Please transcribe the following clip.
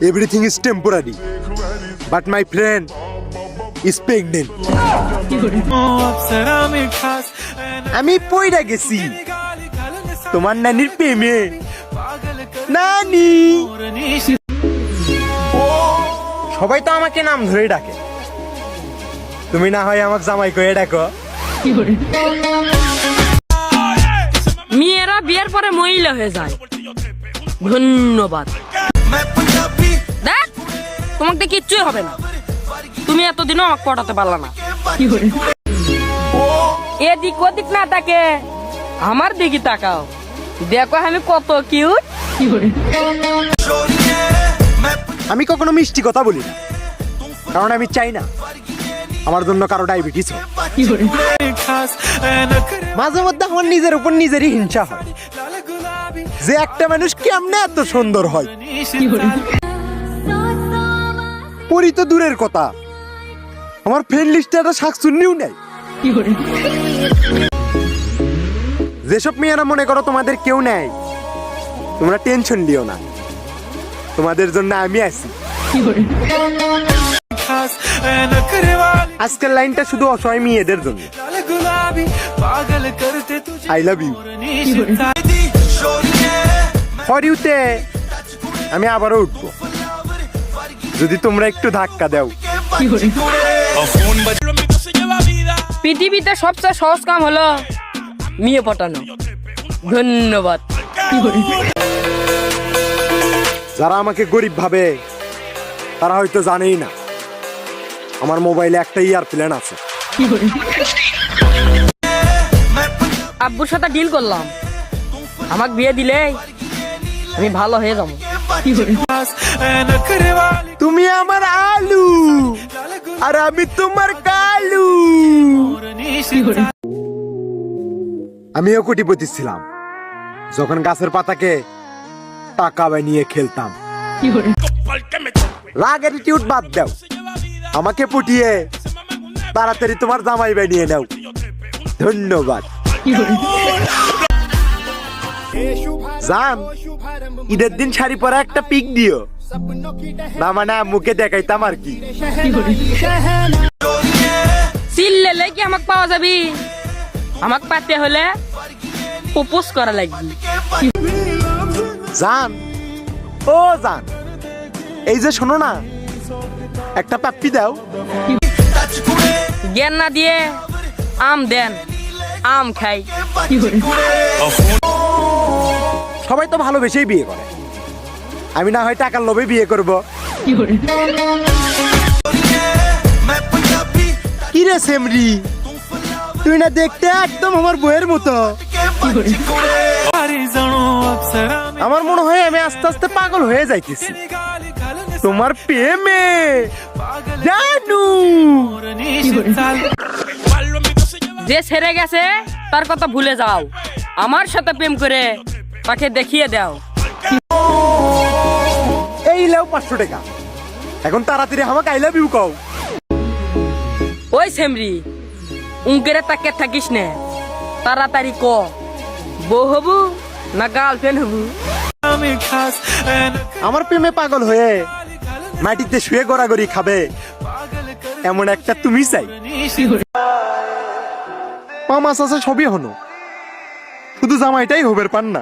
Everything is temporary, but my friend is pregnant. আমি পয়রা গেছি তোমার নানির প্রেমে। নানি, সবাই তো আমাকে নাম ধরে ডাকে, তুমি না হয় আমাকে জামাই করে ডাকো। মেয়েরা বিয়ের পরে মহিলা হয়ে যায়। ধন্যবাদ। দেখ, তোমাকে কিচ্ছুই হবে না, তুমি এতদিনও আমাকে পটাতে পারলা না। এদিক ওদিক না তাকে আমার দিকে তাকাও, দেখো আমি কত কিউট। আমি কখনো মিষ্টি কথা বলি না, কারণ আমি চাই না আমার জন্য কারো ডায়াবেটিস হয়। মাঝে মধ্যে আমার নিজের উপর নিজেরই হিংসা হয় যে একটা মানুষ কেমনে এত সুন্দর হয়। পরি তো দূরের কথা, আমার ফ্রেন্ড লিস্টে একটা শাকচুন্নিও নেই। যেসব মেয়েরা মনে করো তোমাদের কেউ নেই, তোমরা টেনশন দিও না, তোমাদের জন্য আমি আছি। আজকের লাইনটা শুধু অসহায় মেয়েদের জন্য। I love you. ফর ইউতে আমি আবারও উঠবো যদি তোমরা একটু ধাক্কা দাও। পৃথিবীতে সবচেয়ে সহজ কাম হলো মেয়ে পটানো। ধন্যবাদ। যারা আমাকে গরিব ভাবে তারা হয়তো জানেই না আমার মোবাইলে একটা এয়ারপ্লেন আছে। আব্বুর সাথে ডিল করলাম, আমাকে বিয়ে দিলে আমি ভালো হয়ে যাবো। তুমি আমার আলু আর আমি তোমার কালু। আমিও কোটিপতি ছিলাম যখন গাছের পাতাকে টাকা বানিয়ে খেলতাম। রাগ অ্যাটিটিউড বাদ দাও, আমাকে পটিয়ে তাড়াতাড়ি তোমার জামাই বানিয়ে নাও। ধন্যবাদ। জান, ঈদের দিন শাড়ি পরা একটা পিক দিও না, মানে মুখে দেখাইতাম আর কি। চিল্লেলে কি আমাকে পাওয়া যাবি? আমাকে পাতে হলে প্রপোজ করা লাগবে। জান, ও জান, এই যে শোনো না, একটা পাপ্পি দাও। জ্ঞান না দিয়ে আম দেন, আম খাই। সবাই তো ভালোবেসেই বিয়ে করে, আমি না হয় টাকার লোভে বিয়ে করব। কি রে সেমরি, তুই না দেখতে একদম আমার বউয়ের মতো। আমার মনে হয় আমি আস্তে আস্তে পাগল হয়ে যাইতেছি তোমার প্রেমে। জানু, যে ছেড়ে গেছে তার কথা ভুলে যাও, আমার সাথে প্রেম করে তাকে দেখিয়ে দাও। এই লাও 500 টাকা, এখন তাড়াতাড়ি আমাকে আই লাভ ইউ কও। ওই সেমরি, উনকেরে তাকে থাকিস না, তাড়াতাড়ি ক, বউ হবু না গার্লফ্রেন্ড হবু? আমার প্রেমে পাগল হয়ে মাটিতে শুয়ে গড়াগড়ি খাবে এমন একটা তুমি চাই। মাছ আছে সবই হলো, শুধু জামাইটাই হবের পান না।